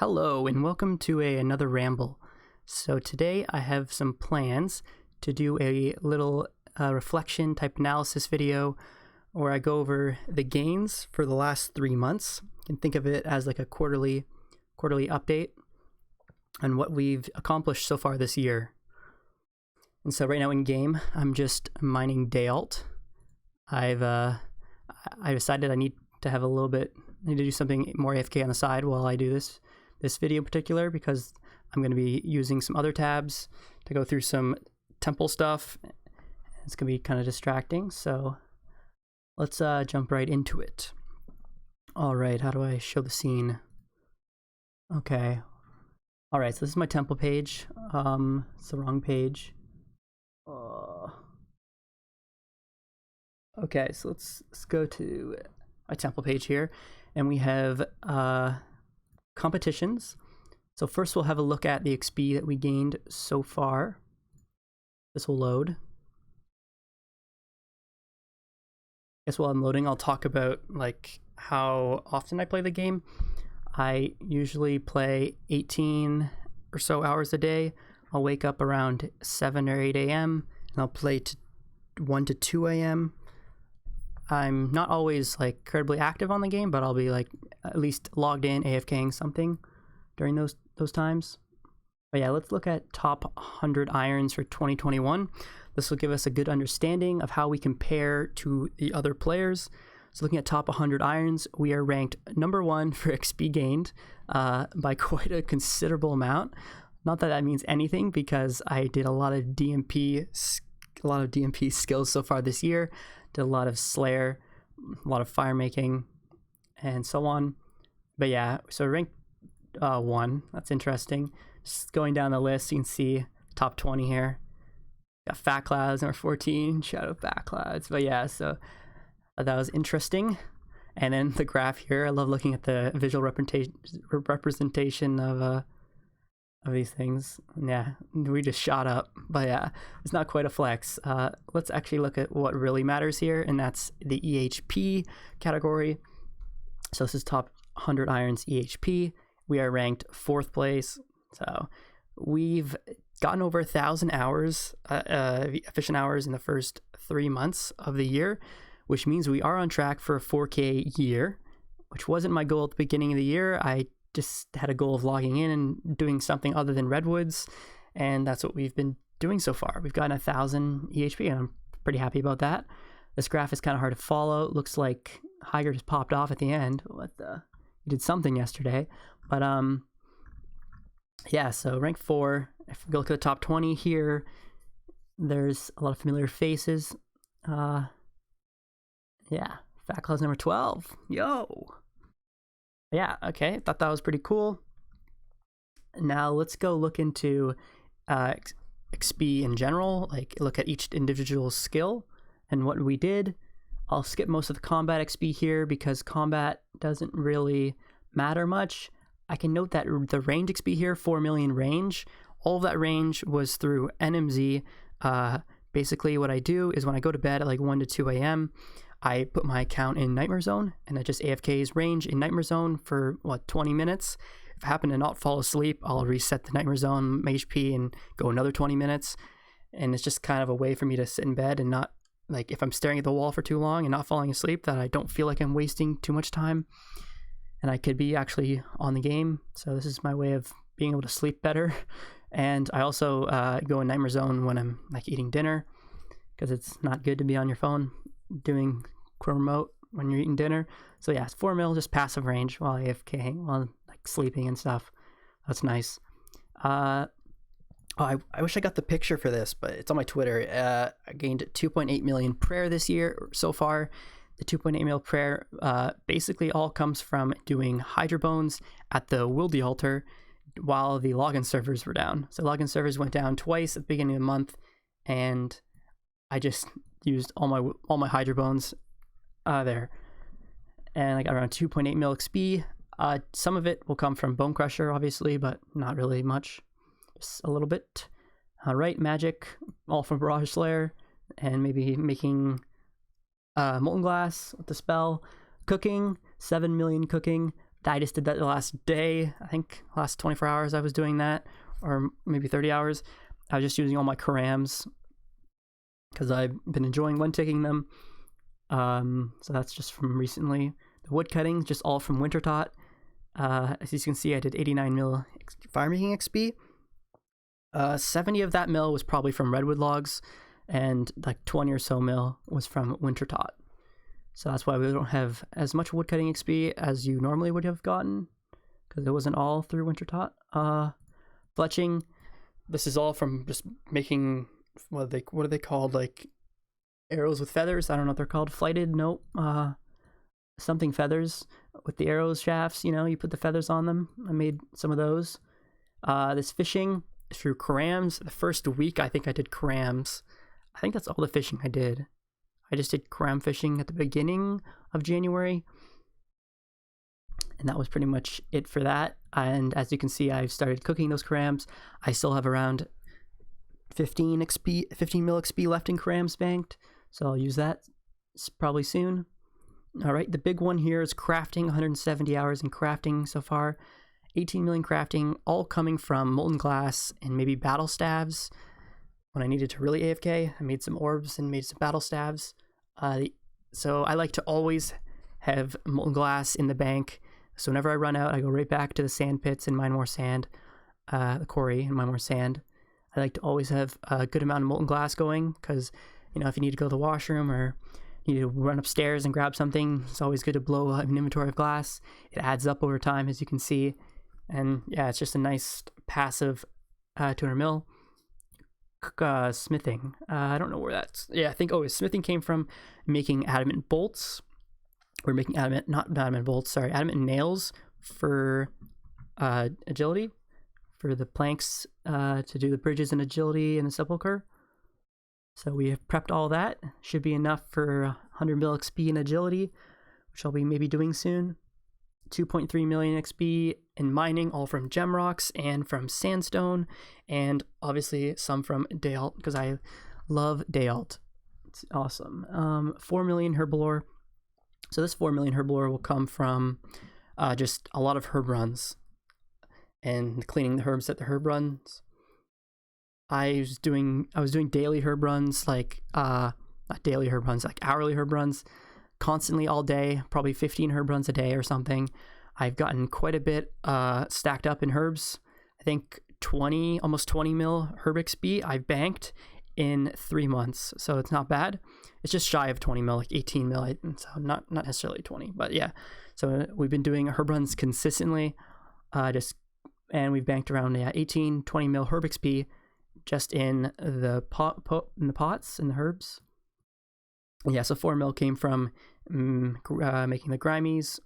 Hello and welcome to another ramble. So today I have some plans to do a little reflection type analysis video where I go over the gains for the last 3 months. You can think of it as like a quarterly update on what we've accomplished so far this year. And so right now in game, I'm just mining day alt. I decided I need to do something more AFK on the side while I do this video in particular, because I'm going to be using some other tabs to go through some temple stuff. It's going to be kind of distracting, so let's jump right into it. All right, how do I show the scene? Okay. All right, so this is my temple page. It's the wrong page. Okay, so let's go to my temple page here, and we have competitions. So first we'll have a look at the XP that we gained so far. This will load. I guess while I'm loading, I'll talk about like how often I play the game. I usually play 18 or so hours a day. I'll wake up around 7 or 8 a.m. and I'll play to 1 to 2 a.m. I'm not always like incredibly active on the game, but I'll be like at least logged in, AFKing something during those times. But yeah, let's look at top 100 irons for 2021. This will give us a good understanding of how we compare to the other players. So looking at top 100 irons, we are ranked number 1 for XP gained by quite a considerable amount. Not that that means anything, because I did a lot of DMP skills so far this year. Did a lot of Slayer, a lot of fire making, and so on. But yeah, so ranked 1. That's interesting. Just going down the list, you can see top 20 here. Got Fat Clouds, number 14, Shadow Fat Clouds. But yeah, so that was interesting. And then the graph here, I love looking at the visual representation of these things. Yeah, we just shot up, but yeah, it's not quite a flex. Let's actually look at what really matters here, and that's the EHP category. So this is top 100 irons EHP. We are ranked 4th place. So we've gotten over 1,000 hours, efficient hours in the first 3 months of the year, which means we are on track for a 4K year, which wasn't my goal at the beginning of the year. I just had a goal of logging in and doing something other than redwoods, and that's what we've been doing so far. We've gotten 1,000 EHP, and I'm pretty happy about that. This graph is kind of hard to follow. It looks like Hydra just popped off at the end. He did something yesterday, but yeah. So rank 4. If we go look at the top 20 here, there's a lot of familiar faces. Yeah, Fat Claw's number 12. Yo. Yeah, okay, thought that was pretty cool. Now let's go look into XP in general, like look at each individual skill and what we did. I'll skip most of the combat XP here because combat doesn't really matter much. I can note that the range XP here, 4 million range, all of that range was through NMZ. Basically what I do is when I go to bed at like 1 to 2 a.m., I put my account in Nightmare Zone, and I just AFK's range in Nightmare Zone for, 20 minutes. If I happen to not fall asleep, I'll reset the Nightmare Zone HP and go another 20 minutes. And it's just kind of a way for me to sit in bed and not, like, if I'm staring at the wall for too long and not falling asleep, that I don't feel like I'm wasting too much time. And I could be actually on the game. So this is my way of being able to sleep better. And I also go in Nightmare Zone when I'm, like, eating dinner, because it's not good to be on your phone doing quote remote when you're eating dinner. So yeah, it's 4 mil, just passive range while AFKing, while like sleeping and stuff. That's nice. I wish I got the picture for this, but it's on my Twitter. I gained 2.8 million prayer this year so far. The 2.8 mil prayer basically all comes from doing Hydra bones at the Wildy altar while the login servers were down. So login servers went down twice at the beginning of the month, and I just used all my Hydra bones there, and I got around 2.8 mil XP. Some of it will come from Bone Crusher, obviously, but not really much, just a little bit. Right, magic, all from Barrage Slayer, and maybe making Molten Glass with the spell. Cooking, 7 million cooking I just did that the last day. I think last 24 hours I was doing that, or maybe 30 hours. I was just using all my cerams because I've been enjoying one ticking them. So that's just from recently. The wood cutting, just all from Wintertot. As you can see, I did 89 mil fire making XP. 70 of that mil was probably from redwood logs, and like 20 or so mil was from Wintertot. So that's why we don't have as much wood cutting XP as you normally would have gotten, because it wasn't all through Wintertot. Fletching, this is all from just making what are they called, like arrows with feathers. I don't know what they're called. Flighted, nope. Something feathers with the arrows shafts. You know, you put the feathers on them. I made some of those. This fishing through cerams. The first week I think I did cerams. I think that's all the fishing I did. I just did ceram fishing at the beginning of January, and that was pretty much it for that. And as you can see, I've started cooking those cerams. I still have around 15 mil XP left in cerams banked, so I'll use that probably soon. All right, the big one here is crafting. 170 hours in crafting so far. 18 million crafting, all coming from molten glass and maybe battle staves. When I needed to really AFK, I made some orbs and made some battle staves. So I like to always have molten glass in the bank. So whenever I run out, I go right back to the sand pits and mine more sand, the quarry and mine more sand. I like to always have a good amount of molten glass going, because, you know, if you need to go to the washroom or you need to run upstairs and grab something, it's always good to blow an inventory of glass. It adds up over time, as you can see. And yeah, it's just a nice passive 200 mil. Smithing. I don't know where that's. Yeah, I think smithing came from making adamant bolts. We're making adamant nails for agility, for the planks to do the bridges and agility and the sepulcher. So we have prepped all that. Should be enough for 100 mil XP in agility, which I'll be maybe doing soon. 2.3 million XP in mining, all from gem rocks and from sandstone, and obviously some from Dayalt, because I love Dayalt. It's awesome. 4 million herblore. So this 4 million herblore will come from just a lot of herb runs and cleaning the herbs at the herb runs. I was doing daily herb runs, like not daily herb runs, like hourly herb runs, constantly all day, probably 15 herb runs a day or something. I've gotten quite a bit stacked up in herbs. I think almost 20 mil herb XP I've banked in 3 months, so it's not bad. It's just shy of 20 mil, like 18 mil, so not necessarily 20, but yeah. So we've been doing herb runs consistently, and we've banked around 18, 20 mil herb XP just in the pots and the herbs. Yeah, so 4 mil came from making the grimies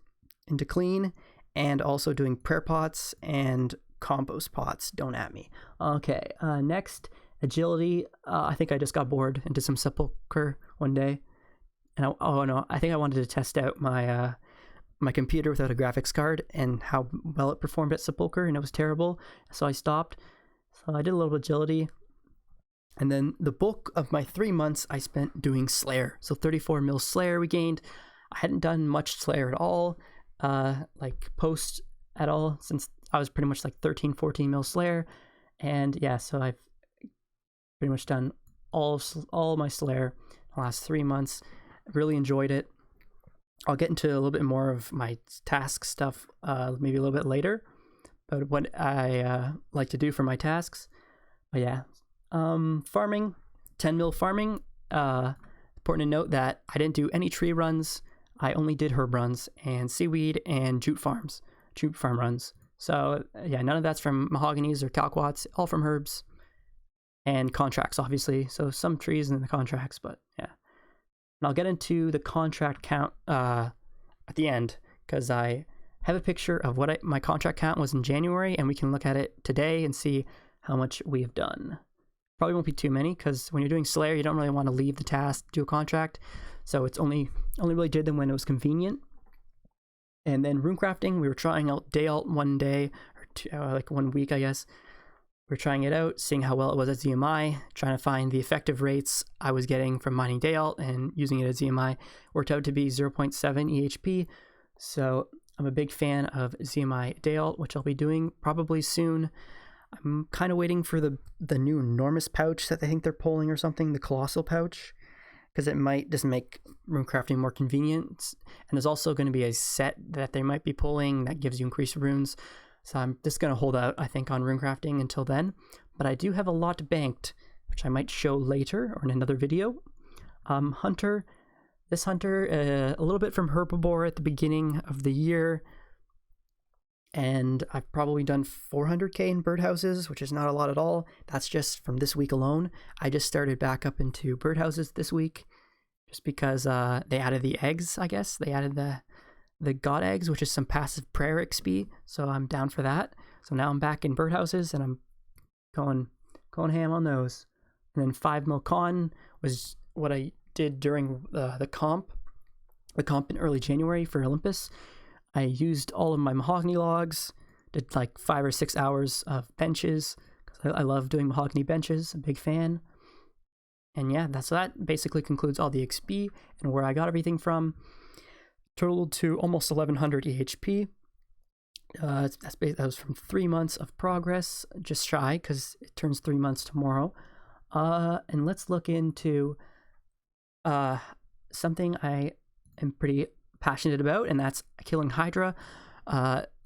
into clean, and also doing prayer pots and compost pots. Don't at me. Okay, next, agility. I think I just got bored and did some sepulcher one day, and I think I wanted to test out my my computer without a graphics card and how well it performed at sepulcher, and it was terrible, so I stopped. So I did a little agility. And then the bulk of my 3 months I spent doing Slayer. So 34 mil Slayer we gained. I hadn't done much Slayer at all, like post at all, since I was pretty much like 13, 14 mil Slayer. And yeah, so I've pretty much done all my Slayer the last 3 months. Really enjoyed it. I'll get into a little bit more of my task stuff maybe a little bit later, but what I like to do for my tasks. But yeah. Farming, 10 mil farming. Important to note that I didn't do any tree runs. I only did herb runs and seaweed and jute farm runs. So yeah, none of that's from mahoganies or calquats, all from herbs and contracts, obviously. So some trees in the contracts, but yeah. And I'll get into the contract count at the end, because I have a picture of what my contract count was in January, and we can look at it today and see how much we have done. Probably won't be too many, because when you're doing Slayer, you don't really want to leave the task to do a contract. So it's only really did them when it was convenient. And then runecrafting, we were trying out Dayalt one day, or like 1 week, I guess. We were trying it out, seeing how well it was at ZMI, trying to find the effective rates I was getting from mining Dayalt and using it at ZMI. Worked out to be 0.7 EHP. So I'm a big fan of ZMI Day Alt, which I'll be doing probably soon. I'm kind of waiting for the new enormous pouch that I think they're pulling or something, the colossal pouch, because it might just make runecrafting more convenient. And there's also going to be a set that they might be pulling that gives you increased runes. So I'm just going to hold out, I think, on runecrafting until then. But I do have a lot banked, which I might show later or in another video. Hunter. This hunter, a little bit from Herbivore at the beginning of the year, and I've probably done 400k in birdhouses, which is not a lot at all. That's just from this week alone. I just started back up into birdhouses this week, just because they added the eggs, I guess. They added the god eggs, which is some passive prayer XP, so I'm down for that. So now I'm back in birdhouses, and I'm going ham on those. And then 5 mil con was what I did during the comp in early January for Olympus. I used all of my mahogany logs, did like 5 or 6 hours of benches, because I love doing mahogany benches, a big fan. And yeah, that basically concludes all the XP and where I got everything from. Totaled to almost 1100 EHP. That was from 3 months of progress, just shy, because it turns 3 months tomorrow. And let's look into something I am pretty passionate about, and that's killing Hydra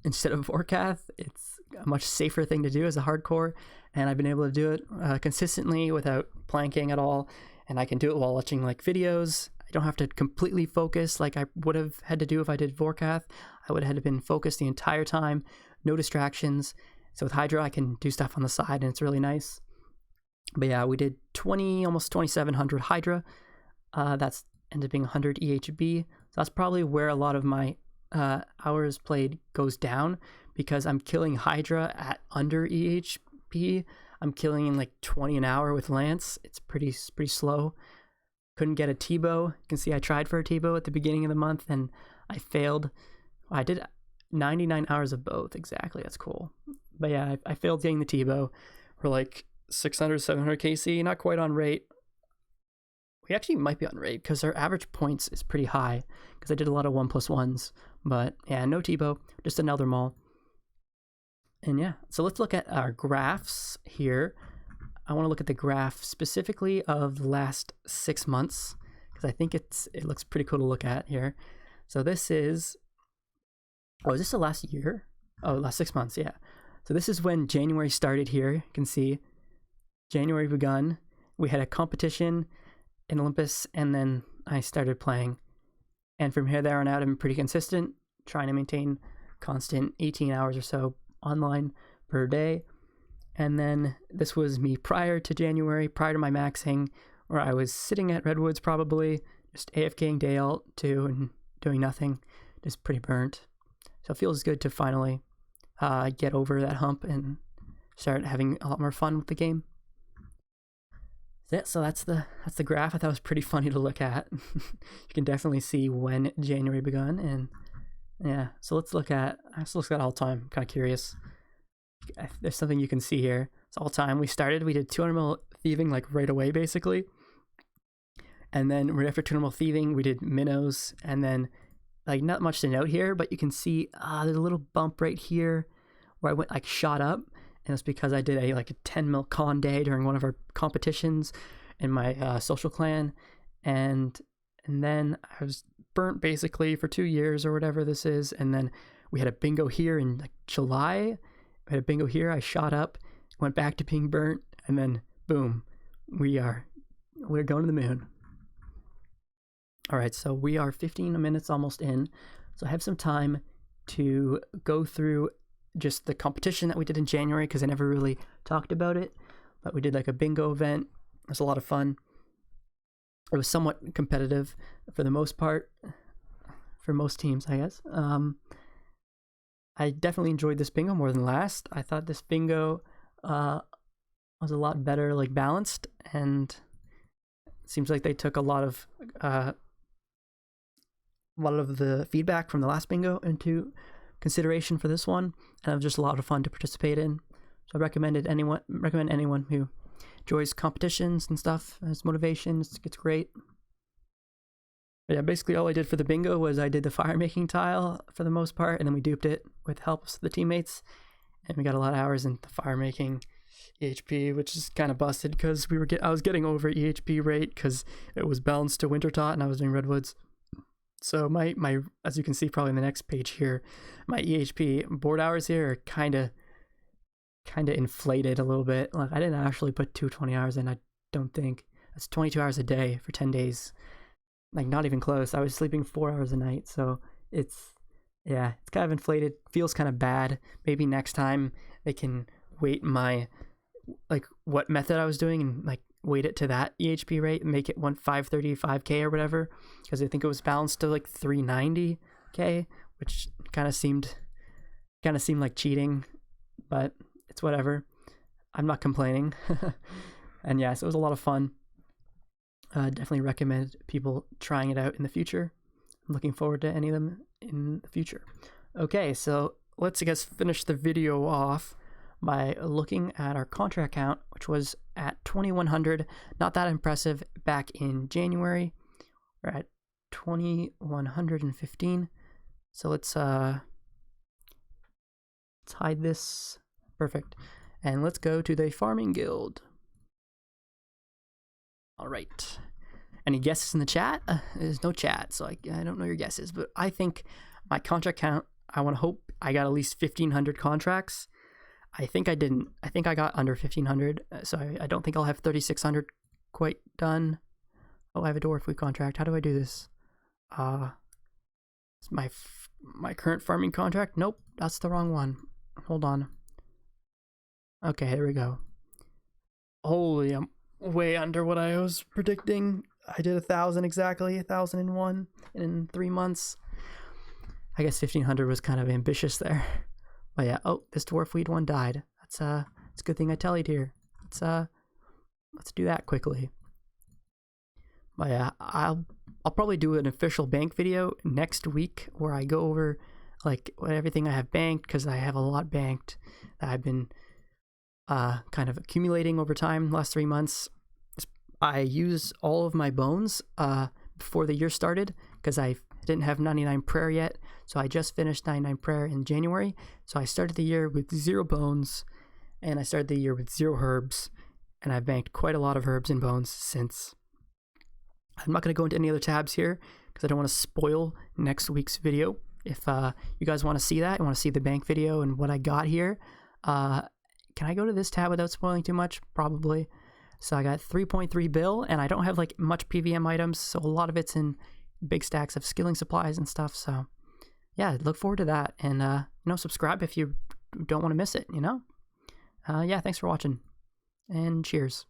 instead of Vorkath. It's a much safer thing to do as a hardcore, and I've been able to do it consistently without planking at all, and I can do it while watching like videos. I don't have to completely focus like I would have had to do if I did Vorkath. I would have had to been focused the entire time, no distractions. So with Hydra, I can do stuff on the side, and it's really nice. But yeah, we did almost 2700 Hydra. That's ended up being 100 EHB. So that's probably where a lot of my hours played goes down, because I'm killing Hydra at under EHP. I'm killing in like 20 an hour with Lance. It's pretty slow. Couldn't get a T-bow. You can see I tried for a T-bow at the beginning of the month and I failed. I did 99 hours of both, exactly. That's cool. But yeah, I failed getting the T-bow. We're like 600, 700 KC, not quite on rate. We actually might be on rate because our average points is pretty high, because I did a lot of 1+1s. But yeah, no T-bow, just another maul. And yeah, so let's look at our graphs here. I want to look at the graph specifically of the last 6 months, because I think it looks pretty cool to look at here. So this is, is this the last year? Oh, last 6 months, yeah. So this is when January started here. You can see January begun. We had a competition in Olympus, and then I started playing. And from here there on out, I've been pretty consistent, trying to maintain constant 18 hours or so online per day. And then this was me prior to January, prior to my maxing, where I was sitting at Redwoods probably, just AFKing day alt too, and doing nothing, just pretty burnt. So it feels good to finally get over that hump and start having a lot more fun with the game. So that's the graph. I thought it was pretty funny to look at. You can definitely see when January begun, and yeah. So let's look at all time. I'm kind of curious. There's something you can see here. It's all time. We did 200 mil thieving like right away basically, and then right after 200 mil thieving we did minnows, and then like not much to note here, but you can see there's a little bump right here where I went like shot up. And it's because I did a 10 mil con day during one of our competitions in my social clan, and then I was burnt basically for 2 years or whatever this is. And then we had a bingo here in like July. We had a bingo here. I shot up, went back to being burnt, and then boom, we're going to the moon. All right, so we are 15 minutes almost in, so I have some time to go through just the competition that we did in January, because I never really talked about it, but we did like a bingo event. It was a lot of fun. It was somewhat competitive for the most part, for most teams, I guess. I definitely enjoyed this bingo more than last. I thought this bingo was a lot better, like balanced, and it seems like they took a lot of the feedback from the last bingo into consideration for this one, and it was just a lot of fun to participate in. So I recommend anyone who enjoys competitions and stuff as motivation. It's great. But yeah, basically all I did for the bingo was I did the fire making tile for the most part, and then we duped it with helps of the teammates, and we got a lot of hours in the fire making EHP, which is kind of busted because I was getting over EHP rate because it was balanced to winter tot and I was doing redwoods. So my as you can see probably in the next page here, my EHP board hours here are kind of inflated a little bit. Like, I didn't actually put 220 hours in. I don't think. That's 22 hours a day for 10 days. Like, not even close. I was sleeping 4 hours a night, so it's kind of inflated. Feels kind of bad. Maybe next time they can weight my, like, what method I was doing and, like, weight it to that EHP rate and make it 535K or whatever, because I think it was balanced to like 390K, which kind of seemed like cheating, but it's whatever. I'm not complaining. And yeah, so it was a lot of fun. Definitely recommend people trying it out in the future. I'm looking forward to any of them in the future. Okay, so let's, I guess, finish the video off by looking at our contract count, which was at 2,100. Not that impressive back in January. We're at 2,115. So let's hide this. Perfect. And let's go to the farming guild. All right. Any guesses in the chat? There's no chat, so I don't know your guesses, but I think my contract count, I want to hope I got at least 1,500 contracts. I think I didn't. I think I got under 1,500, so I don't think I'll have 3,600 quite done. Oh, I have a dwarf food contract. How do I do this? It's my current farming contract. Nope, that's the wrong one. Hold on. Okay, there we go. Holy, I'm way under what I was predicting. I did 1,000 exactly, 1,001 in 3 months. I guess 1,500 was kind of ambitious there. But yeah, oh, this dwarf weed one died. It's a good thing I tallied here. Let's do that quickly. But yeah, I'll probably do an official bank video next week where I go over like everything I have banked, because I have a lot banked that I've been kind of accumulating over time the last 3 months. I used all of my bones before the year started because I didn't have 99 prayer yet, so I just finished 99 prayer in January. So I started the year with 0 bones, and I started the year with 0 herbs, and I've banked quite a lot of herbs and bones since. I'm not going to go into any other tabs here because I don't want to spoil next week's video. If you guys want to see that, you want to see the bank video and what I got here, can I go to this tab without spoiling too much? Probably. So I got 3.3 bill, and I don't have like much PVM items, so a lot of it's in big stacks of skilling supplies and stuff. So yeah, look forward to that, and subscribe if you don't want to miss it. Yeah, thanks for watching, and cheers.